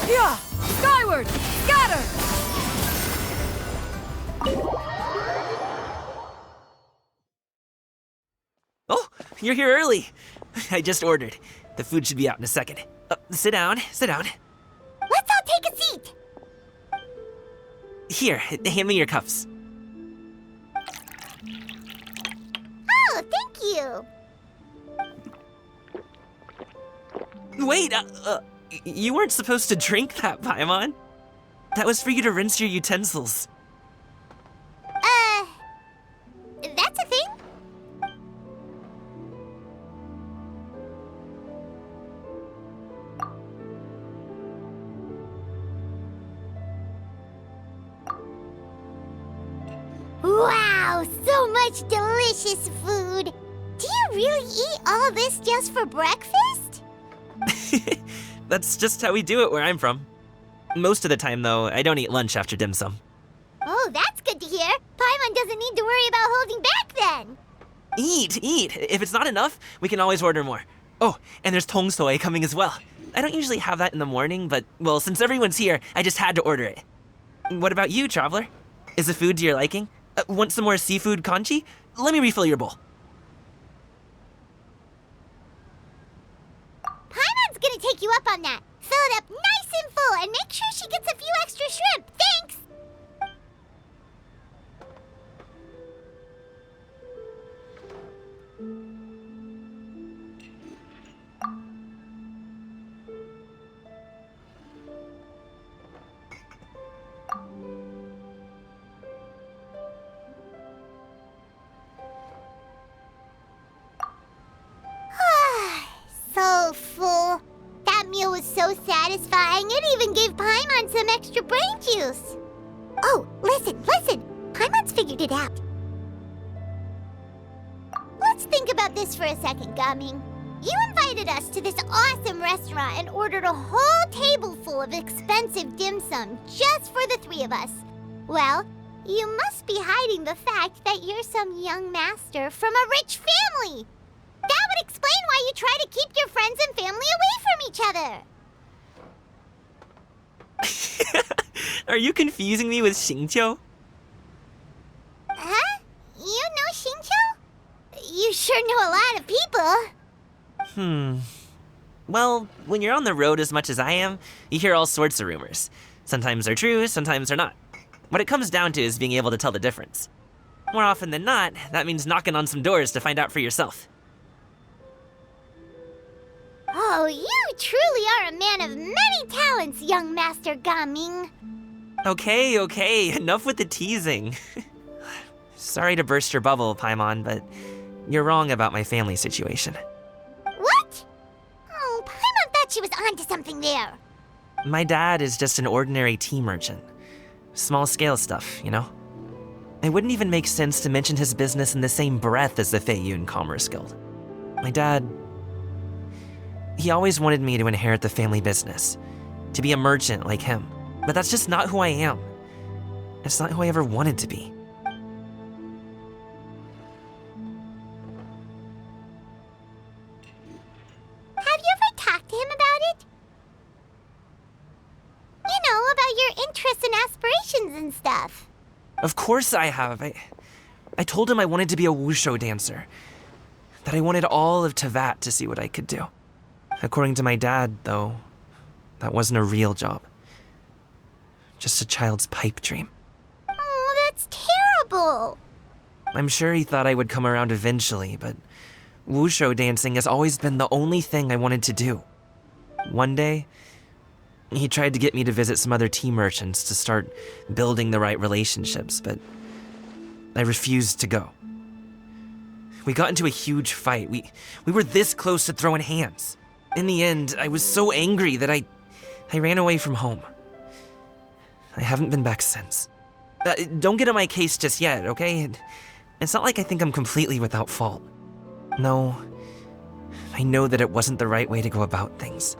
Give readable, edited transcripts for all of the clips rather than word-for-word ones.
Yeah! Skyward! Scatter! Oh, you're here early. I just ordered. The food should be out in a second. Sit down, sit down. Let's all take a seat. Here, hand me your cups. Oh, thank you. Wait, you weren't supposed to drink that, Paimon. That was for you to rinse your utensils. That's a thing? Wow, so much delicious food. Do you really eat all this just for breakfast? That's just how we do it where I'm from. Most of the time, though, I don't eat lunch after dim sum. Oh, that's good to hear. Paimon doesn't need to worry about holding back then. Eat, eat. If it's not enough, we can always order more. Oh, and there's tong soy coming as well. I don't usually have that in the morning, but, well, since everyone's here, I just had to order it. What about you, traveler? Is the food to your liking? Want some more seafood congee? Let me refill your bowl. Paimon's gonna take you up on that. Fill it up nice and full and make sure she gets a few extra shrimp. Thanks! So full. That meal was so satisfying, it even gave Paimon some extra brain juice. Oh, listen. Paimon's figured it out. Let's think about this for a second, Gaming. You invited us to this awesome restaurant and ordered a whole table full of expensive dim sum just for the three of us. Well, you must be hiding the fact that you're some young master from a rich family. That would explain why you try to keep your friends and family away from each other. Are you confusing me with Xingqiu? Huh? You know Xingqiu? You sure know a lot of people. Well, when you're on the road as much as I am, you hear all sorts of rumors. Sometimes they're true, sometimes they're not. What it comes down to is being able to tell the difference. More often than not, that means knocking on some doors to find out for yourself. Oh, you truly are a man of many talents, young Master Gaming. Okay, enough with the teasing. Sorry to burst your bubble, Paimon, but you're wrong about my family situation. What? Oh, Paimon thought she was onto something there. My dad is just an ordinary tea merchant. Small scale stuff, you know? It wouldn't even make sense to mention his business in the same breath as the Feiyun Commerce Guild. My dad, he always wanted me to inherit the family business, to be a merchant like him. But that's just not who I am. It's not who I ever wanted to be. Have you ever talked to him about it? You know, about your interests and aspirations and stuff. Of course I have. I told him I wanted to be a wushu dancer. That I wanted all of Tevat to see what I could do. According to my dad, though, that wasn't a real job. Just a child's pipe dream. Oh, that's terrible. I'm sure he thought I would come around eventually, but wushu dancing has always been the only thing I wanted to do. One day, he tried to get me to visit some other tea merchants to start building the right relationships, but I refused to go. We got into a huge fight. We were this close to throwing hands. In the end, I was so angry that I ran away from home. I haven't been back since. Don't get on my case just yet, okay? It's not like I think I'm completely without fault. No, I know that it wasn't the right way to go about things.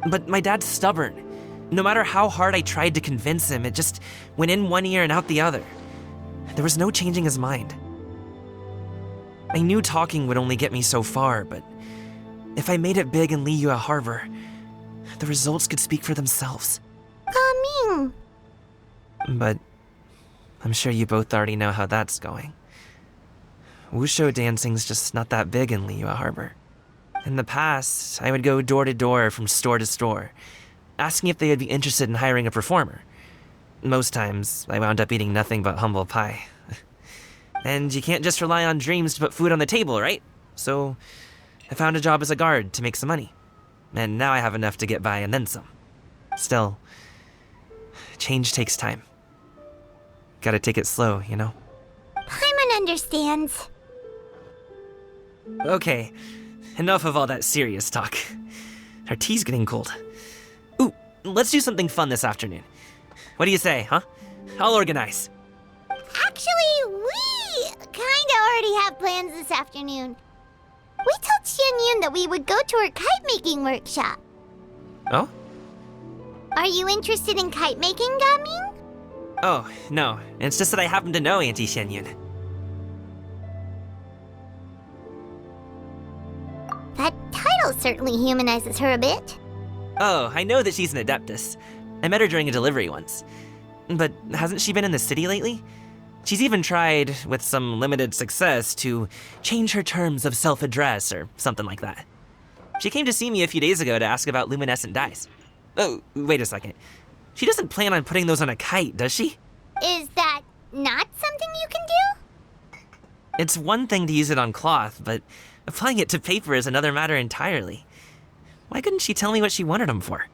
But my dad's stubborn. No matter how hard I tried to convince him, it just went in one ear and out the other. There was no changing his mind. I knew talking would only get me so far, but if I made it big in Liyue Harbor, the results could speak for themselves. Gaming. But I'm sure you both already know how that's going. Wushu dancing's just not that big in Liyue Harbor. In the past, I would go door to door from store to store, asking if they would be interested in hiring a performer. Most times, I wound up eating nothing but humble pie. And you can't just rely on dreams to put food on the table, right? So I found a job as a guard to make some money. And now I have enough to get by and then some. Still, change takes time. Gotta take it slow, you know? Paimon understands. Okay, enough of all that serious talk. Our tea's getting cold. Ooh, let's do something fun this afternoon. What do you say, huh? I'll organize. Actually, we kinda already have plans this afternoon. We told Xianyun that we would go to her kite-making workshop. Oh? Are you interested in kite-making, Gaming? Oh, no. It's just that I happen to know Auntie Xianyun. That title certainly humanizes her a bit. Oh, I know that she's an Adeptus. I met her during a delivery once. But hasn't she been in the city lately? She's even tried, with some limited success, to change her terms of self-address or something like that. She came to see me a few days ago to ask about luminescent dyes. Oh, wait a second. She doesn't plan on putting those on a kite, does she? Is that not something you can do? It's one thing to use it on cloth, but applying it to paper is another matter entirely. Why couldn't she tell me what she wanted them for?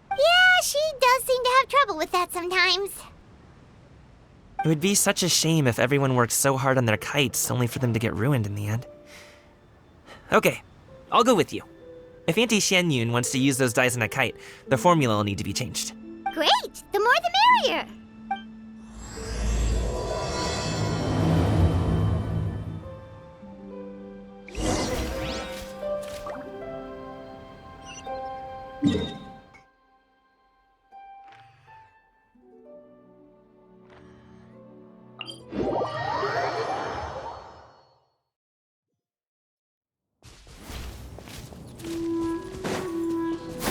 Yeah, she does seem to have trouble with that sometimes. It would be such a shame if everyone worked so hard on their kites only for them to get ruined in the end. Okay, I'll go with you. If Auntie Xianyun wants to use those dyes on a kite, the formula will need to be changed. Great! The more the merrier!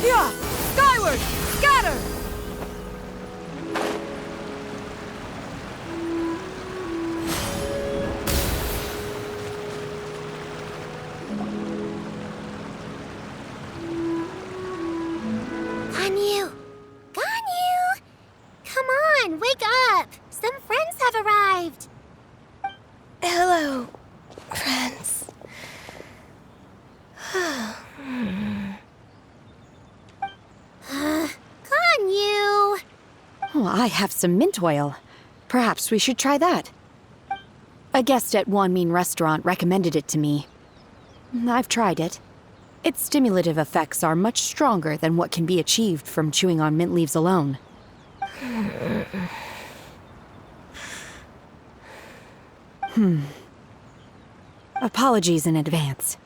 Yeah! Skyward! Scatter! Ganyu! Ganyu! Come on, wake up! Some friends have arrived! Hello, friends. Ganyu! Oh, I have some mint oil. Perhaps we should try that. A guest at Wanmin Restaurant recommended it to me. I've tried it. Its stimulative effects are much stronger than what can be achieved from chewing on mint leaves alone. Apologies in advance.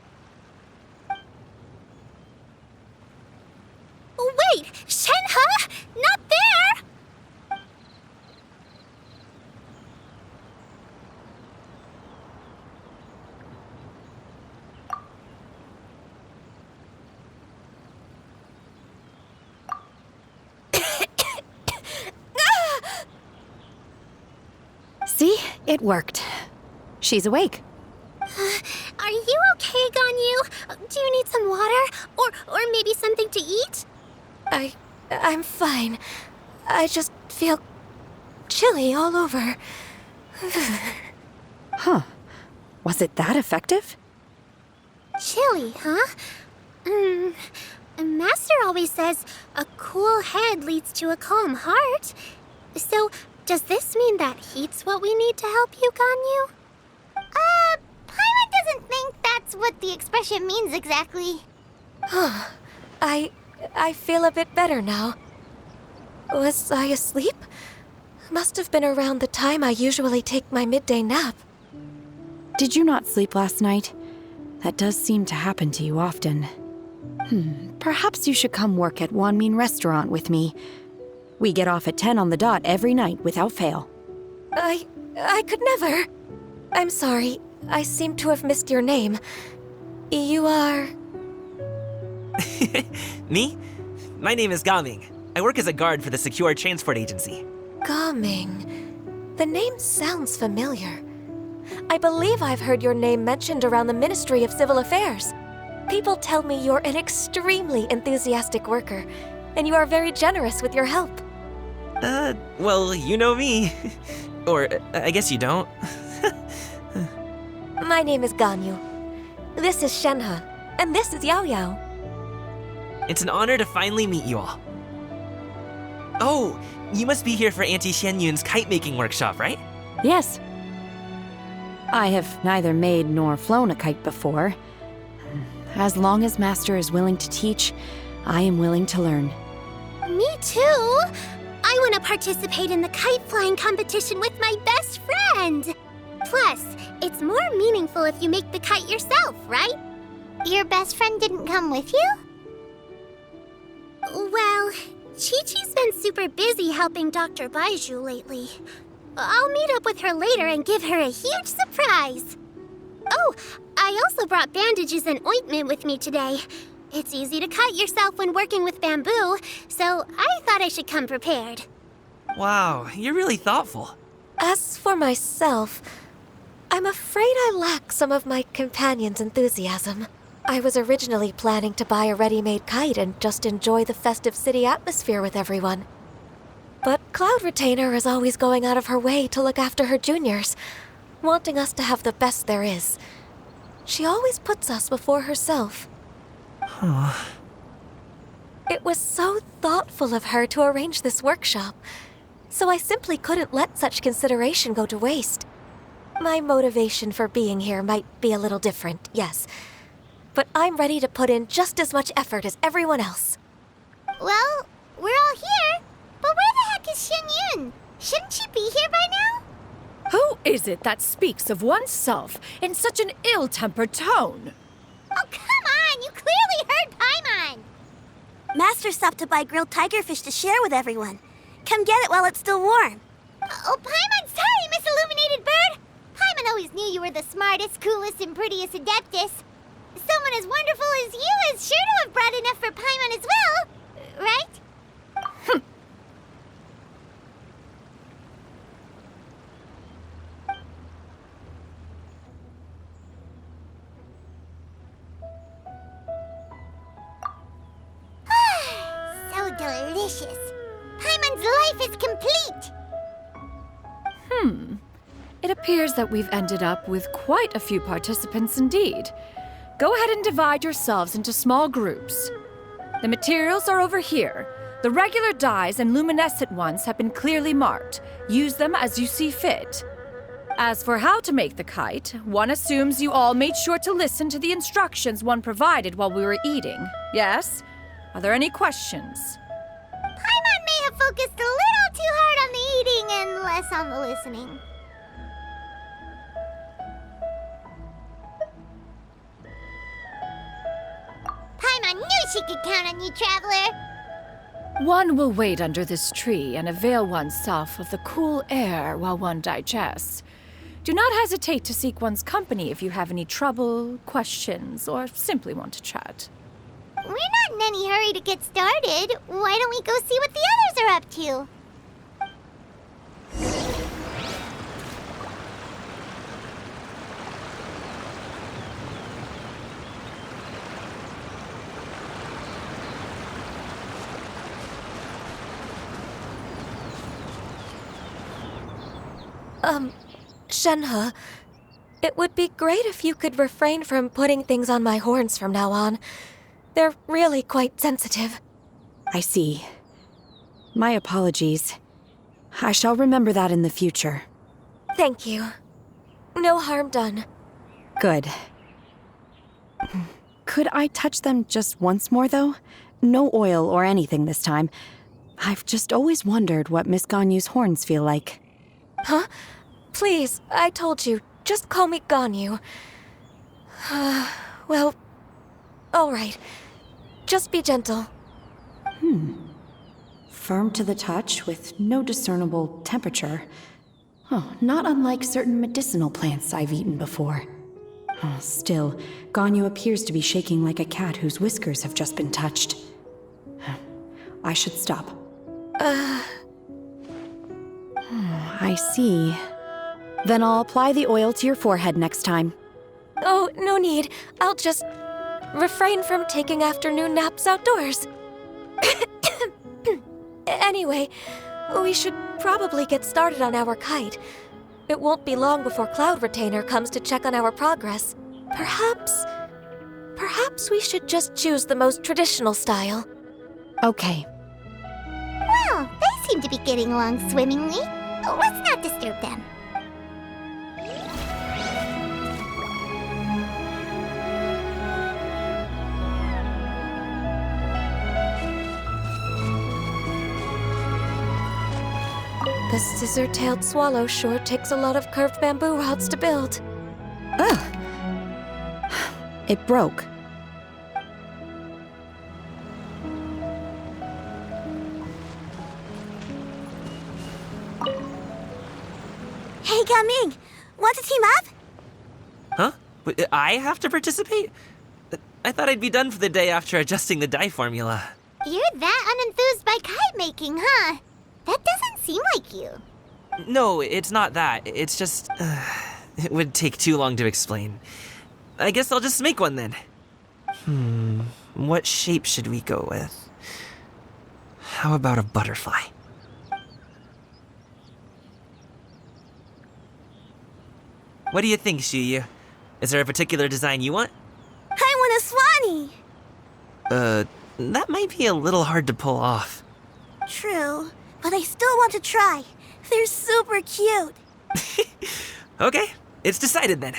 Wait! Shenhe? Not there! See? It worked. She's awake. Are you okay, Ganyu? Do you need some water? Or maybe something to eat? I'm fine. I just feel chilly all over. Huh. Was it that effective? Chilly, huh? Master always says a cool head leads to a calm heart. So, does this mean that heat's what we need to help you, Ganyu? Paimon doesn't think that's what the expression means exactly. I feel a bit better now. Was I asleep? Must have been around the time I usually take my midday nap. Did you not sleep last night? That does seem to happen to you often. Perhaps you should come work at Wanmin Restaurant with me. We get off at 10 on the dot every night without fail. I could never. I'm sorry. I seem to have missed your name. You are... Me? My name is Gaming. I work as a guard for the Secure Transport Agency. Gaming. The name sounds familiar. I believe I've heard your name mentioned around the Ministry of Civil Affairs. People tell me you're an extremely enthusiastic worker, and you are very generous with your help. Well, you know me. Or, I guess you don't. My name is Ganyu. This is Shenhe, and this is Yao Yao. It's an honor to finally meet you all. Oh, you must be here for Auntie Xianyun's kite-making workshop, right? Yes. I have neither made nor flown a kite before. As long as Master is willing to teach, I am willing to learn. Me too! I want to participate in the kite flying competition with my best friend! Plus, it's more meaningful if you make the kite yourself, right? Your best friend didn't come with you? Well, Chi-Chi's been super busy helping Dr. Baiju lately. I'll meet up with her later and give her a huge surprise. Oh, I also brought bandages and ointment with me today. It's easy to cut yourself when working with bamboo, so I thought I should come prepared. Wow, you're really thoughtful. As for myself, I'm afraid I lack some of my companion's enthusiasm. I was originally planning to buy a ready-made kite and just enjoy the festive city atmosphere with everyone. But Cloud Retainer is always going out of her way to look after her juniors, wanting us to have the best there is. She always puts us before herself. It was so thoughtful of her to arrange this workshop, so I simply couldn't let such consideration go to waste. My motivation for being here might be a little different, yes, but I'm ready to put in just as much effort as everyone else. Well, we're all here, but where the heck is Xianyun? Shouldn't she be here by now? Who is it that speaks of oneself in such an ill-tempered tone? Oh, come on! You clearly heard Paimon! Master stopped to buy grilled tigerfish to share with everyone. Come get it while it's still warm. Oh, Paimon, sorry, Miss Illuminated Bird! Paimon always knew you were the smartest, coolest, and prettiest Adeptus. Someone as wonderful as you is sure to have brought enough for Paimon as well, right? So delicious. Paimon's life is complete. It appears that we've ended up with quite a few participants indeed. Go ahead and divide yourselves into small groups. The materials are over here. The regular dyes and luminescent ones have been clearly marked. Use them as you see fit. As for how to make the kite, one assumes you all made sure to listen to the instructions one provided while we were eating. Yes? Are there any questions? Paimon may have focused a little too hard on the eating and less on the listening. Paimon knew she could count on you, Traveler. One will wait under this tree and avail oneself of the cool air while one digests. Do not hesitate to seek one's company if you have any trouble, questions, or simply want to chat. We're not in any hurry to get started. Why don't we go see what the others are up to? Shenhe, it would be great if you could refrain from putting things on my horns from now on. They're really quite sensitive. I see. My apologies. I shall remember that in the future. Thank you. No harm done. Good. Could I touch them just once more, though? No oil or anything this time. I've just always wondered what Miss Ganyu's horns feel like. Huh? Please, I told you. Just call me Ganyu. Well, all right. Just be gentle. Firm to the touch with no discernible temperature. Oh, not unlike certain medicinal plants I've eaten before. Oh, still, Ganyu appears to be shaking like a cat whose whiskers have just been touched. I should stop. I see. Then I'll apply the oil to your forehead next time. Oh, no need. I'll just refrain from taking afternoon naps outdoors. Anyway, we should probably get started on our kite. It won't be long before Cloud Retainer comes to check on our progress. Perhaps we should just choose the most traditional style. Okay. Well, they seem to be getting along swimmingly. Let's not disturb them. The scissor-tailed swallow sure takes a lot of curved bamboo rods to build. Ugh. It broke. Hey, Gaming! Want to team up? Huh? I have to participate? I thought I'd be done for the day after adjusting the dye formula. You're that unenthused by kite making, huh? That doesn't seem like you. No, it's not that. It's just... it would take too long to explain. I guess I'll just make one then. What shape should we go with? How about a butterfly? What do you think, Shuyu? Is there a particular design you want? I want a swanee! That might be a little hard to pull off. True, but I still want to try. They're super cute. Okay, it's decided then.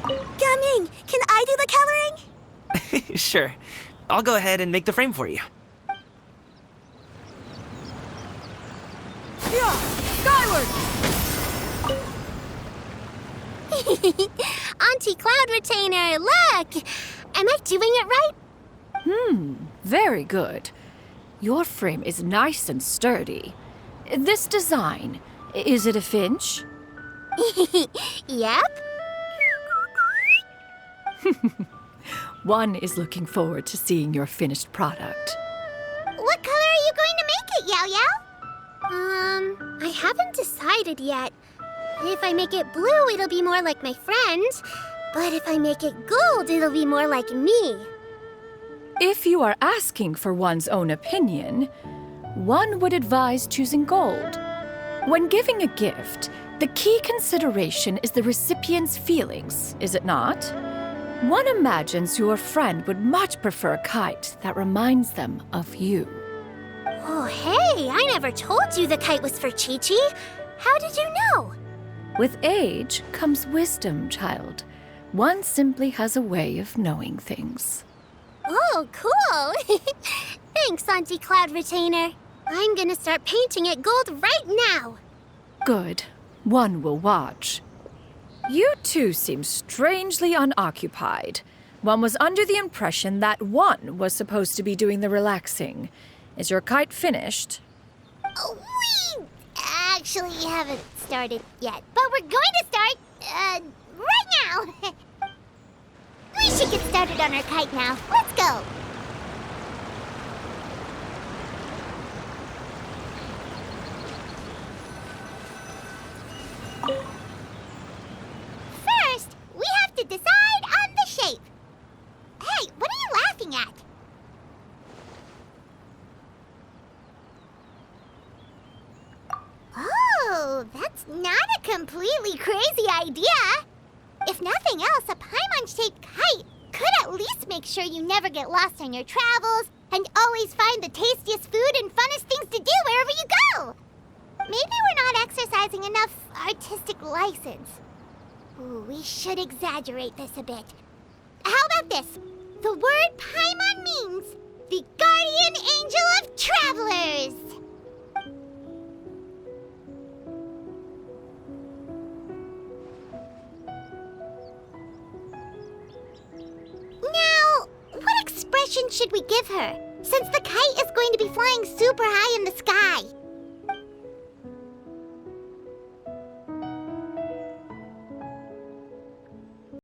Gaming, can I do the coloring? Sure. I'll go ahead and make the frame for you. Skyward! Auntie Cloud Retainer, look! Am I doing it right? Very good. Your frame is nice and sturdy. This design, is it a finch? Yep. One is looking forward to seeing your finished product. What color are you going to make it, Yao Yao? I haven't decided yet. If I make it blue, it'll be more like my friend. But if I make it gold, it'll be more like me. If you are asking for one's own opinion, one would advise choosing gold. When giving a gift, the key consideration is the recipient's feelings, is it not? One imagines your friend would much prefer a kite that reminds them of you. Oh, hey, I never told you the kite was for Chi-Chi. How did you know? With age comes wisdom, child. One simply has a way of knowing things. Oh, cool. Thanks, Auntie Cloud Retainer. I'm gonna start painting it gold right now. Good. One will watch. You two seem strangely unoccupied. One was under the impression that one was supposed to be doing the relaxing. Is your kite finished? We actually haven't started yet, but we're going to start, right now. We should get started on our kite now. Let's go. First, we have to decide on the shape. Hey, what are you laughing at? Oh, that's not a completely crazy idea. If nothing else, a Paimon-shaped kite could at least make sure you never get lost on your travels and always find the tastiest food and funnest things to do wherever you go. Maybe we're not exercising enough artistic license. Ooh, we should exaggerate this a bit. How about this? The word Paimon means the guardian angel of travelers. Now, what expression should we give her, since the kite is going to be flying super high in the sky?